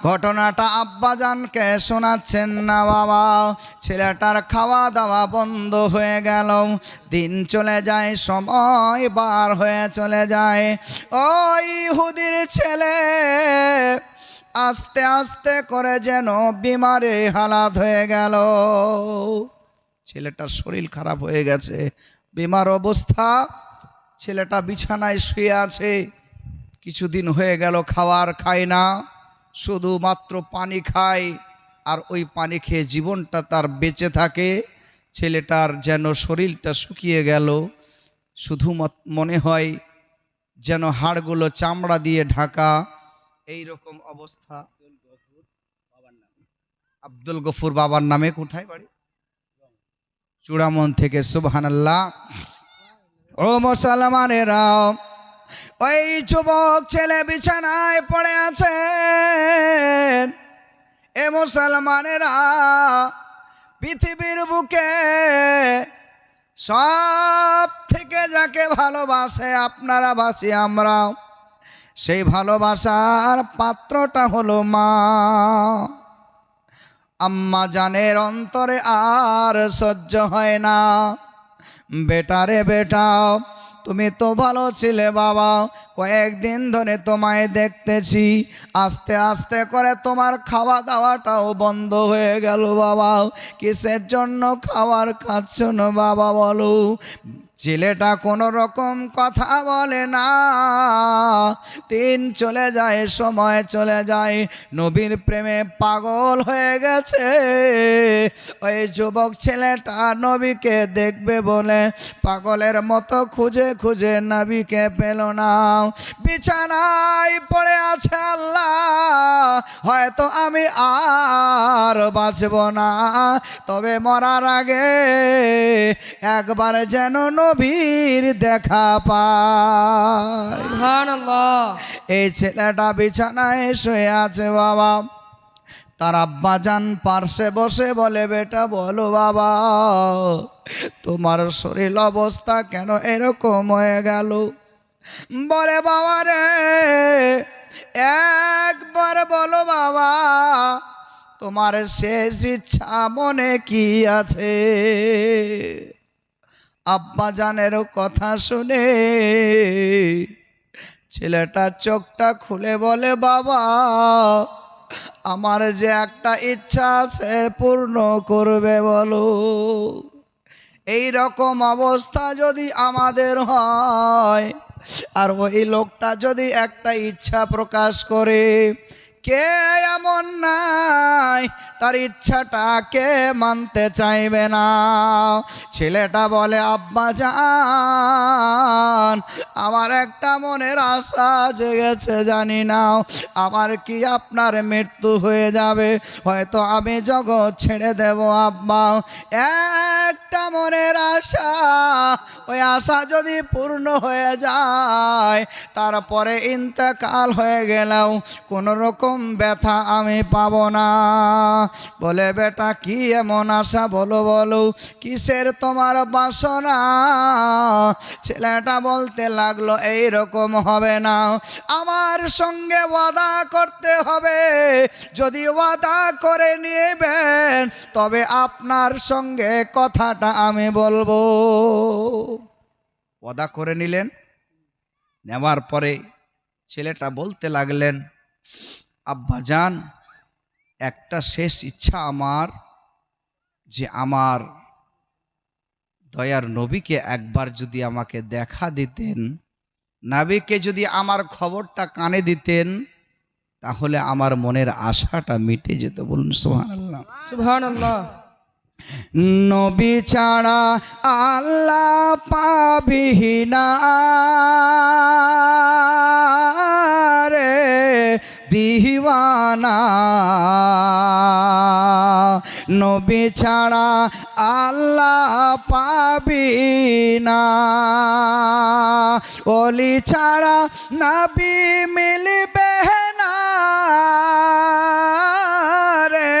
ঘটনাটা আব্বাজানকে শোনাচ্ছেন না বাবা। ছেলেটার খাওয়া দাওয়া বন্ধ হয়ে গেল, দিন চলে যায়, সময় বার হয়ে চলে যায়। ওই ইহুদির ছেলে আস্তে আস্তে করে যেন বিমারে হালাত হয়ে গেল। ছেলেটার শরীর খারাপ হয়ে গেছে, বিমার অবস্থা। ছেলেটা বিছানায় শুয়ে আছে, কিছুদিন হয়ে গেল খাবার খায় না, শুধুমাত্র পানি খায়, আর ওই পানি খেয়ে জীবনটা তার বেঁচে থাকে। ছেলেটার যেন শরীরটা শুকিয়ে গেল, শুধু মনে হয় যেন হাড়গুলো চামড়া দিয়ে ঢাকা, এই রকম অবস্থা। আব্দুল গফুর বাবার নামে। কোথায় বাড়ি? চূড়ামন থেকে। সুবহানাল্লাহ। ও মুসলমানেরা, ওই যুবক ছেলে বিছানায় পড়ে আছেন। এ মুসলমানেরা, পৃথিবীর বুকে সব থেকে যাকে ভালোবাসে আপনারা বাসি আমরা, সেই ভালোবাসার পাত্রটা হলো মা। আম্মা জানের অন্তরে আর সহ্য হয় না, বেটারে বেটা তুমি তো ভালো ছিলে বাবা, কয়েকদিন ধরে তোমায় দেখতেছি, আস্তে আস্তে করে তোমার খাওয়া দাওয়াটাও বন্ধ হয়ে গেল বাবা। কিসের জন্য খাবার খাচ্ছ না বাবা বলো? ছেলেটা কোনো রকম কথা বলে না। দিন চলে যায়, সময় চলে যায়, নবীর প্রেমে পাগল হয়ে গেছে। ওই যুবক ছেলেটা নবীকে দেখবে বলে পাগলের মতো খুঁজে খুঁজে নবীকে পেল না। বিছানায় পড়ে আছে, আল্লাহ হয়তো আমি আর বাঁচব না, তবে মরার আগে একবার যেন নবীর দেখা পায়। সুবহানাল্লাহ। এই ছেলেটা বিছানায় শুয়ে আছে বাবা, তার আব্বাজান পার্শ্বে বসে বলে, বেটা বলো বাবা, তোমার শরীর অবস্থা কেন এরকম হয়ে গেল? বলে, বাবা রে, একবার বলো বাবা, তোমার শেষ ইচ্ছা মনে কি আছে? আব্বাজানের কথা শুনে ছেলেটা চোখটা খুলে বলে, বাবা আমার যে একটা ইচ্ছা আছে পূর্ণ করবে বলো। এই রকম অবস্থা যদি আমাদের হয়, আর ওই লোকটা যদি একটা ইচ্ছা প্রকাশ করে, কে এমন নাই তার ইচ্ছাটা কে মানতে চাইবে না? ছেলেটা বলে, আব্বা জান আমার একটা মনের আশা জেগেছে, জানি না আমার কি আপনার মৃত্যু হয়ে যাবে, হয়তো আমি জগৎ ছেড়ে দেব আব্বা। একটা মনের আশা, ওই আশা যদি পূর্ণ হয়ে যায়, তারপরে ইন্তেকাল হয়ে গেলেও কোনো রকম ব্যথা আমি পাব না। বলে, বেটা কি এমন আশা বলো বলো, কিসের তোমার বাসনা? ছেলেটা বলতে লাগলো, এই রকম হবে না, আমার সঙ্গে ওয়াদা করতে হবে, যদি ওয়াদা করে নিবেন তবে আপনার সঙ্গে কথাটা আমি বলবো। ওয়াদা করে নিলেন। নেওয়ার পরে ছেলেটা বলতে লাগলেন, আব্বাজান একটা শেষ ইচ্ছা আমার, যে আমার দয়ার নবীকে একবার যদি আমাকে দেখা দিতেন, নবীকে যদি আমার খবরটা কানে দিতেন, তাহলে আমার মনের আশাটা মিটে যেত। বলুন সুবহানাল্লাহ। সুবহানাল্লাহ। নবী ছাড়া আল্লাহ পাবি না রে দিওয়ানা, নবী ছাড়া আল্লাহ পাবি না, ওলি ছাড়া নবী মিলবে না রে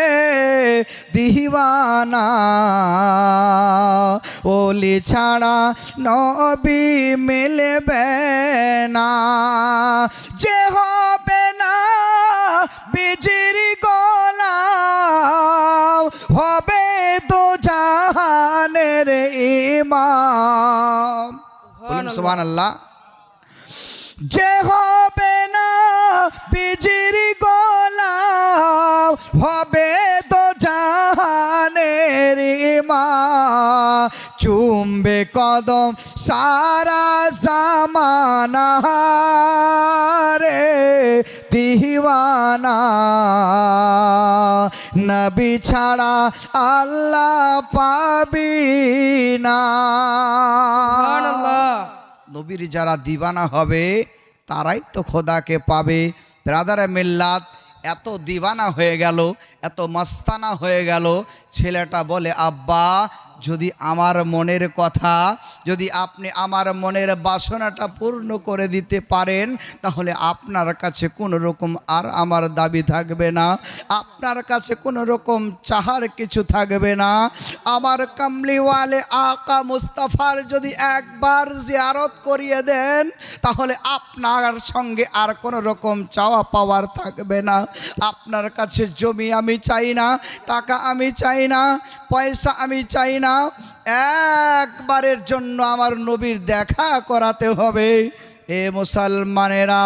দিওয়ানা, ওলি ছাড়া নবী মিলবে না, যে হবে না ইমাম। বলুন সুবহানাল্লাহ। যে হবে না বিজির গোলাম হবে তো জাহানের ইমাম। চুম্বে কদম সারা জামানা রে দিওয়ানা, নবী ছাড়া আল্লাহ পাবি না। সুবহানাল্লাহ। নবীর যারা দিওয়ানা হবে তারাই তো খোদাকে পাবে। ব্রাদারে মিল্লাত এত দিওয়ানা হয়ে গেল, এত মস্তানা হয়ে গেল, ছেলেটা বলে আব্বা যদি আমার মনের কথা, যদি আপনি আমার মনের বাসনাটা পূর্ণ করে দিতে পারেন তাহলে আপনার কাছে কোনো রকম আর আমার দাবি থাকবে না, আপনার কাছে কোনো রকম চাহার কিছু থাকবে না। আমার কামলিওয়ালে আকা মুস্তাফার যদি একবার জিয়ারত করিয়ে দেন তাহলে আপনার সঙ্গে আর কোনো রকম চাওয়া পাওয়ার থাকবে না। আপনার কাছে জমি আমি চাই না, টাকা আমি চাই না, পয়সা আমি চাই না, একবারের জন্য আমার নবীর দেখা করাতে হবে। এ মুসলমানেরা,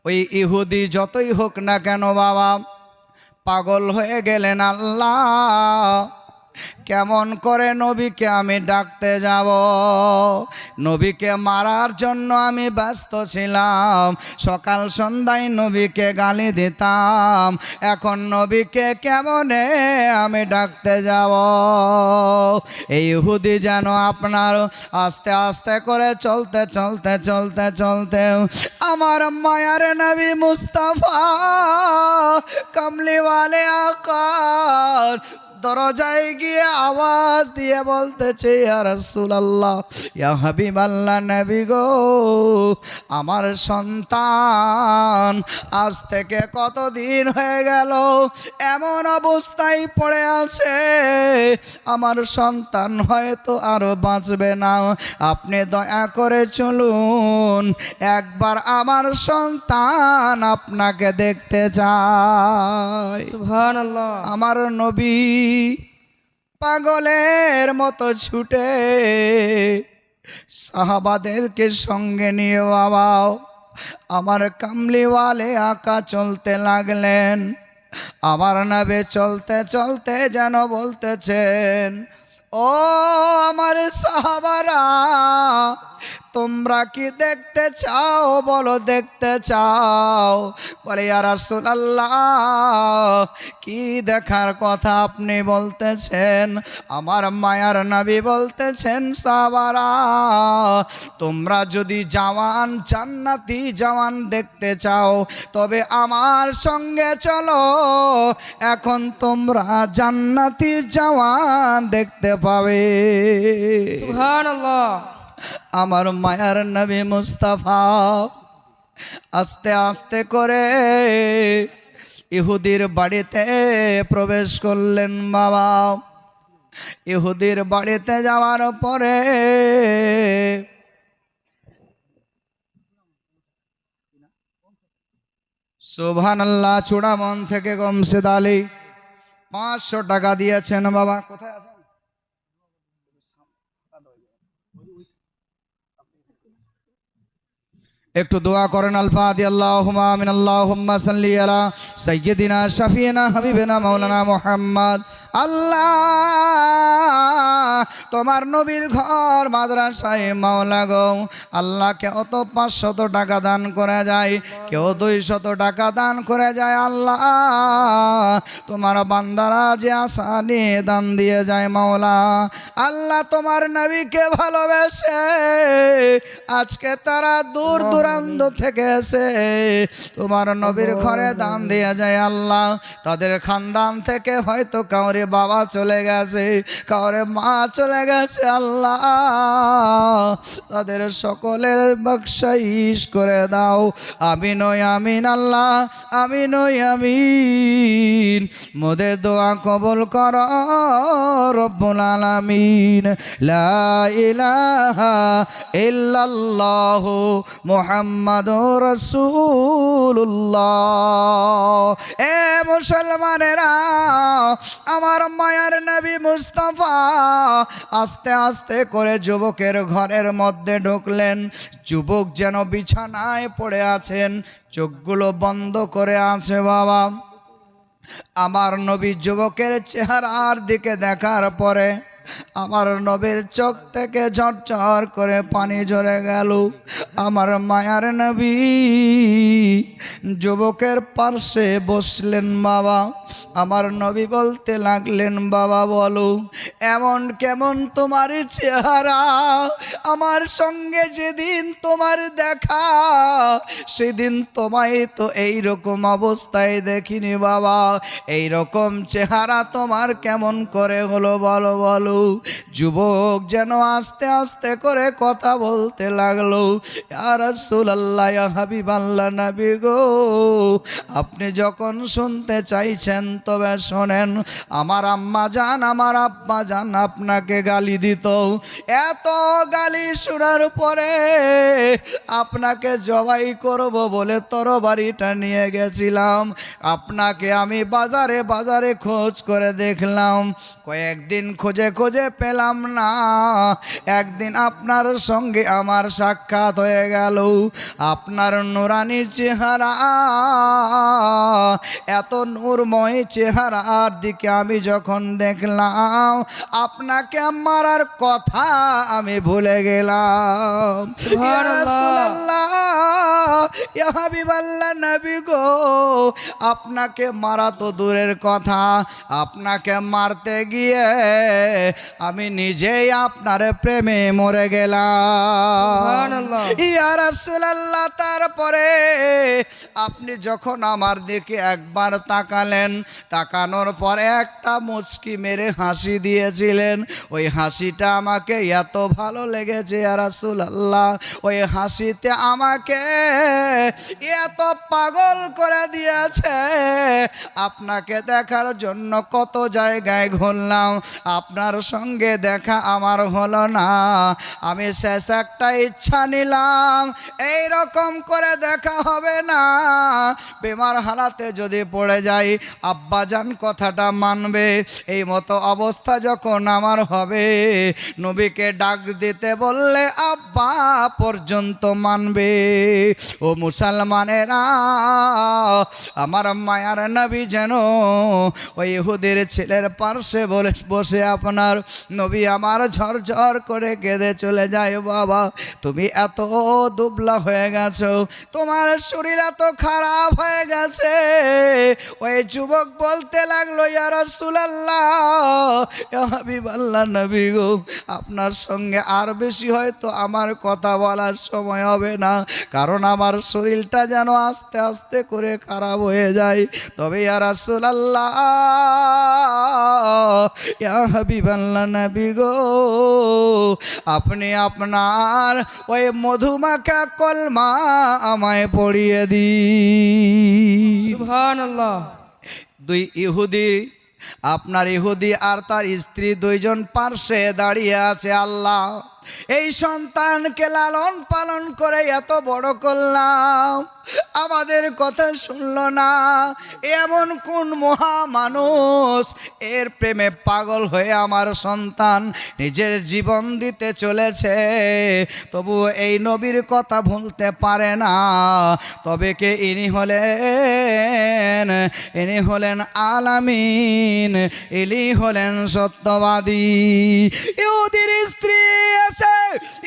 ওই ইহুদি যতই হোক না কেন বাবা, পাগল হয়ে গেলেন আল্লাহ কেমন করে নবীকে আমি ডাকতে যাব। নবীকে মারার জন্য আমি ব্যস্ত ছিলাম, সকাল সন্ধ্যায় নবীকে গালি দিতাম, এখন নবীকে কেমনে আমি ডাকতে যাব। এই ইহুদি যেন আপনার আস্তে আস্তে করে চলতে চলতে চলতে চলতে আমার মায়ার নবী মুস্তাফা কামলিওয়ালে আকার দরজায় গিয়ে আওয়াজ দিয়ে বলতেছে ইয়া রাসূলুল্লাহ, ইয়া হাবিবাল্লাহ, নবী গো, আমার সন্তান আজ থেকে কতদিন হয়ে গেল এমন অবস্থায় পড়ে আছে, আমার সন্তান হয়তো আরো বাঁচবে না, আপনি দয়া করে চলুন, একবার আমার সন্তান আপনাকে দেখতে চায়। সুবহানাল্লাহ। আমার নবী পাগলের মতো ছুটে সাহাবাদেরকে সঙ্গে নিয়ে বাবা আমার কামলিওয়ালে আকা চলতে লাগলেন। আমার নবী চলতে চলতে যেন বলতেছেন, ও আমার সাহাবারা, তোমরা কি দেখতে চাও? বলো দেখতে চাও? বলে ইয়া রাসূলুল্লাহ, কি দেখার কথা আপনি বলতেছেন? আমার মায়ার নবী বলতেছেন, সাহাবারা, তোমরা যদি জওয়ান জান্নাতি জওয়ান দেখতে চাও তবে আমার সঙ্গে চলো, এখন তোমরা জান্নাতি জওয়ান দেখতে পাবে। সুবহানাল্লাহ। আমার মায়ার নবী মুস্তাফা আস্তে আস্তে করে ইহুদির বাড়িতে প্রবেশ করলেন। বাবা ইহুদির বাড়িতে যাওয়ার পরে সুবহানাল্লাহ, চূড়ামন থেকে গমসেদ আলী 500 টাকা দিয়েছেন। বাবা কোথায় আছেন? একটু দোয়া করেন। আল ফাতিহা। আল্লাহুম্মা আমিন। আল্লাহুম্মা সাল্লি আলা সাইয়্যিদিনা শাফিনা হাবিবিনা মাওলানা মুহাম্মদ। আল্লাহ, তোমার নবীর ঘর মাদ্রাসায় মাওলা গো, আল্লাহ কেউ তো 500 টাকা দান করে যায়, কেউ 200 টাকা দান করে যায়। আল্লাহ, তোমার বান্দারা যে আশা নিয়ে দান দিয়ে যায় মাওলা, আল্লাহ তোমার নবীকে ভালোবেসে আজকে তারা দূর দূরান্ত থেকে এসে তোমার নবীর ঘরে দান দিয়ে যায়। আল্লাহ, তাদের খানদান থেকে হয়তো কাউরে বাবা চলে গেছে, কাউরে মা চলে গেছে। আল্লাহ, তাদের সকলের বখশিশ করে দাও। আমিন আমিন। আল্লাহ আমিন আমিন। মোদের দোয়া কবুল কর রব্বুল আলামিন। লা ইলাহা ইল্লাল্লাহু মুহাম্মাদুর মুহাম্মাদুর রাসূলুল্লাহ। এ মুসলমানেরা, আমার মায়ার নবী মুস্তাফা আস্তে আস্তে করে যুবকের ঘরের মধ্যে ঢুকলেন। যুবক যেন বিছানায় পড়ে আছেন, চোখগুলো বন্ধ করে আছে। বাবা, আমার নবী যুবকের চেহারার দিকে দেখার পরে আমার নবীর চোখ থেকে ঝরঝর করে পানি ঝরে গেল। আমার মায়ার নবী যুবকের পার্শ্বে বসলেন। বাবা, আমার নবী বলতে লাগলেন, বাবা বলো, এমন কেমন তোমার চেহারা? আমার সঙ্গে যেদিন তোমার দেখা, সেদিন তোমায় তো এইরকম অবস্থায় দেখিনি বাবা। এইরকম চেহারা তোমার কেমন করে হলো বলো বলো। যুবক যেন আস্তে আস্তে করে কথা বলতে লাগলো, ইয়া রাসূলুল্লাহ, ইয়া হাবিবাল্লাহ, নবী গো, আপনি যখন শুনতে চাইছেন তবে শোনেন। আমার আম্মা জান, আমার আব্বা জান আপনাকে গালি দিত। এত গালি শোনার পরে আপনাকে জবাই করব বলে তরবারিটা নিয়ে গেছিলাম। আপনাকে আমি বাজারে বাজারে খোঁজ করে দেখলাম, কয়েকদিন খোঁজে খোঁজে পেলাম না। একদিন আপনার সঙ্গে আমার সাক্ষাৎ হয়ে গেল। আপনার নুরানি চেহারা, এত নূরময় চেহারার দিকে আমি যখন দেখলাম, আপনাকে মারার কথা আমি ভুলে গেলাম। ইয়া রাসূলুল্লাহ, ইয়া হাবিবাল্লাহ, নবী গো, আপনাকে মারা তো দূরের কথা, আপনাকে মারতে গিয়ে আমি নিজেই আপনার প্রেমে মরে গেলাম। ইয়া রাসূলুল্লাহ, তারপরে আপনি যখন আমার দিকে একবার তাকালেন, তাকানোর পরে একটা মুচকি মেরে হাসি দিয়েছিলেন। ওই হাসিটা আমাকে এত ভালো লেগেছে ইয়া রাসূলুল্লাহ, ওই হাসিতে আমাকে এত পাগল করে দিয়েছে। আপনাকে দেখার জন্য কত জায়গায় ঘুরলাম, আপনার সঙ্গে দেখা আমার হলো না। আমি শেষ একটা ইচ্ছা নিলাম, এই রকম করে দেখা হবে না। বেমার হালাতে যদি পড়ে যাই, আব্বাজান কথাটা মানবে। এই মতো অবস্থা যখন আমার হবে, নবীকে ডাক দিতে বললে আব্বা পর্যন্ত মানবে। ও মুসলমানেরা, আমার মায়ার নবী যেন ওই ইহুদির ছেলের পার্শ্বে বসে আপনার নবী আমার ঝরঝর করে কেঁদে চলে যায়। বাবা, তুমি এত দুবলা হয়ে গেছো, তোমার শরীর এত খারাপ হয়ে গেছে। ওই যুবক বলতে লাগলো, ইয়া রাসূলুল্লাহ, ইয়া হাবিবাল্লাহ, নবী গো, আপনার সঙ্গে আর বেশি হয়তো আমার কথা বলার সময় হবে না, কারণ আমার শরীরটা যেন আস্তে আস্তে করে খারাপ হয়ে যায়। তবে ইয়া রাসূলুল্লাহ, ইয়া হাবিবাল্লাহ, নবী গো, আপনি আপনার ওই মধুমাখা কলমা আমায় পড়িয়ে দিন। সুবহানাল্লাহ। দুই ইহুদি, আপনার ইহুদি আর তার স্ত্রী দুইজন পার্শ্বে দাঁড়িয়ে আছে। আল্লাহ, এই সন্তানকে লালন পালন করে এত বড় করলাম, আমাদের কথা শুনলো না। এমন কোন মহা মানুষ এর প্রেমে পাগল হয়ে আমার সন্তান নিজের জীবন দিতে চলেছে, তবু এই নবীর কথা ভুলতে পারে না। তবে কে ইনি হলেন আলামিন, ইনি হলেন সত্যবাদী। ইহুদির স্ত্রী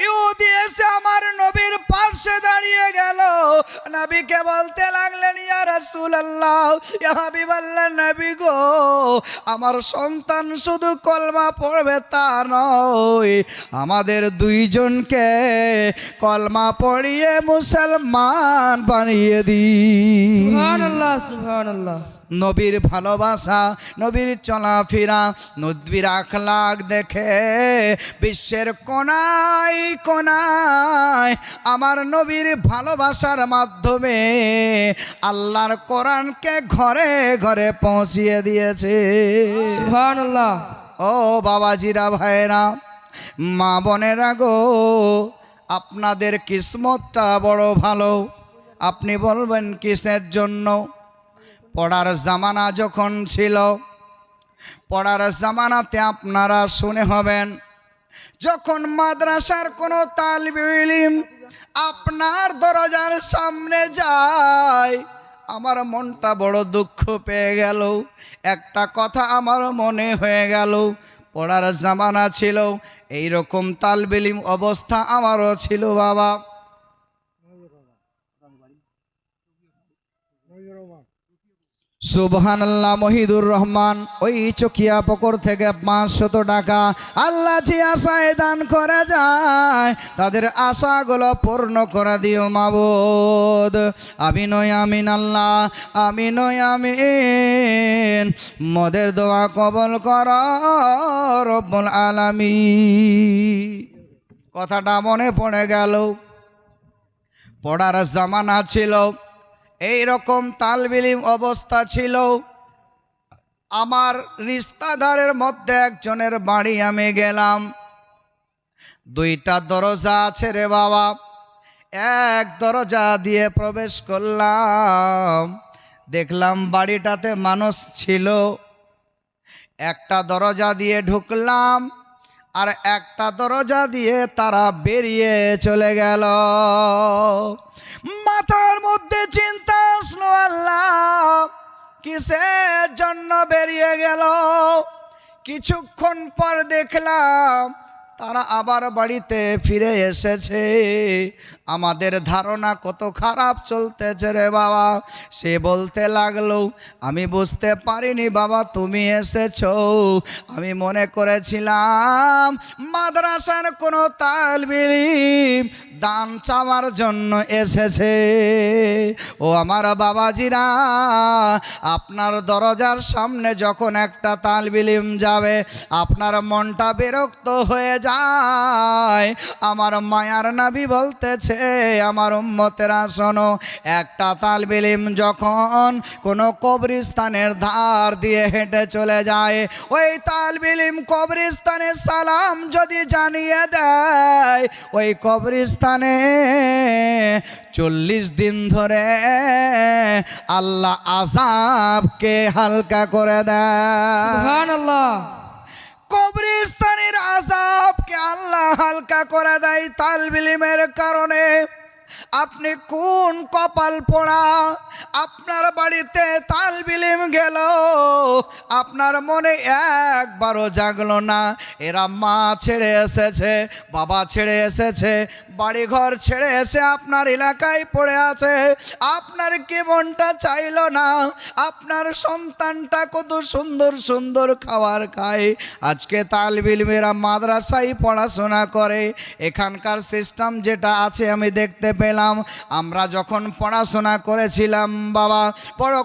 ইহুদি এসে আমার নবীর পার্শ্বে দাঁড়িয়ে গেল। নবীকে বলতে লাগলেন, ইয়া রাসূলুল্লাহ, ইয়া হাবিবাল্লাহ, নবী গো, আমার সন্তান শুধু কলমা পড়বে তা নয়, আমাদের দুইজনকে কলমা পড়িয়ে মুসলমান বানিয়ে দিন। সুবহানাল্লাহ, সুবহানাল্লাহ। নবীর ভালোবাসা, নবীর চলাফেরা, নবীর আখলাক দেখে বিশ্বের কোনায় কোনায় আমার নবীর ভালোবাসার মাধ্যমে আল্লাহর কোরআনকে ঘরে ঘরে পৌঁছিয়ে দিয়েছে। সুবহানাল্লাহ। ও বাবাজিরা, ভাইরা, মা বোনেরা গো, আপনাদের কিসমতটা বড় ভালো। আপনি বলবেন কিসের জন্য? পড়ার জামানা যখন ছিল, পড়ার জামানাতে আপনারা শুনে হবেন, যখন মাদ্রাসার কোনো তালিবে ইলম আপনার দরজার সামনে যায়, আমার মনটা বড় দুঃখ পেয়ে গেল। একটা কথা আমার মনে হয়ে গেল, পড়ার জামানা ছিল, এই রকম তালিবে ইলম অবস্থা আমারও ছিল বাবা। সুবহানাল্লাহ। মহিদুর রহমান ওই চকিয়া পকর থেকে 500 টাকা আল্লাহ যে আশায় দান করে যায় তাদের আশাগুলো পূর্ণ করে দিও মাবুদ। আমিন ও আমিন আল্লাহ, আমিন ও আমিন। মোদের দোয়া কবুল কর রব্বুল আলামিন। কথাটা মনে পড়ে গেল, পড়ার জামানা ছিল, এই রকম তালিবে ইলম অবস্থা ছিল। আমার রিশতাদারের মধ্যে একজনের বাড়ি আমি গেলাম, 2টা দরজা আছে রে বাবা। এক দরজা দিয়ে প্রবেশ করলাম, দেখলাম বাড়িটাতে মানুষ ছিল। একটা দরজা দিয়ে ঢুকলাম, আর একটা দরজা দিয়ে তারা বেরিয়ে চলে গেল। মাথার মধ্যে চিন্তা আসলো, আল্লাহ কিসের জন্য বেরিয়ে গেল? কিছুক্ষণ পর দেখলাম তারা আবার বাড়িতে ফিরে এসেছে। আমাদের ধারণা কত খারাপ চলতেছে রে বাবা। সে বলতে লাগলো, আমি বুঝতে পারিনি বাবা তুমি এসেছো, আমি মনে করেছিলাম মাদ্রাসার কোনো তালিবে ইলম দান চাওয়ার জন্য এসেছে। ও আমার বাবাজিরা, আপনার দরজার সামনে যখন একটা তালিবে ইলম যাবে আপনার মনটা বিরক্ত হয়ে যায়। আমার মায়ার নবী বলতেছে, আমার উম্মতেরা শোনো, একটা তালিবে ইলম যখন কোনো কবরস্থানের ধার দিয়ে হেঁটে চলে যায়, ওই তালিবে ইলম কবরস্থানে সালাম যদি জানিয়ে দেয়, ওই কবরস্থানে 40 দিন ধরে আল্লাহ আযাবকে হালকা করে দেয়। সুবহানাল্লাহ। কবরস্থানের আযাবকে আল্লাহ হালকা করে দেয় তালিবে ইলমের কারণে। আপনি কোন কপাল পোড়া, আপনার বাড়িতে তালিবে ইলম গেল, আপনার মনে একবারও জাগলো না এরা মা ছেড়ে এসেছে, বাবা ছেড়ে এসেছে, বাড়িঘর ছেড়ে এসে আপনার এলাকায় পড়ে আছে। আপনার কি মনটা চাইলো না আপনার সন্তানটা কত সুন্দর সুন্দর খাবার খায়? আজকে তালিবে ইলমেরা মাদ্রাসায় পড়াশোনা করে। এখানকার সিস্টেম যেটা আছে আমি দেখতে পেলাম, আমরা যখন পড়াশোনা করেছিলাম বাবা, বড়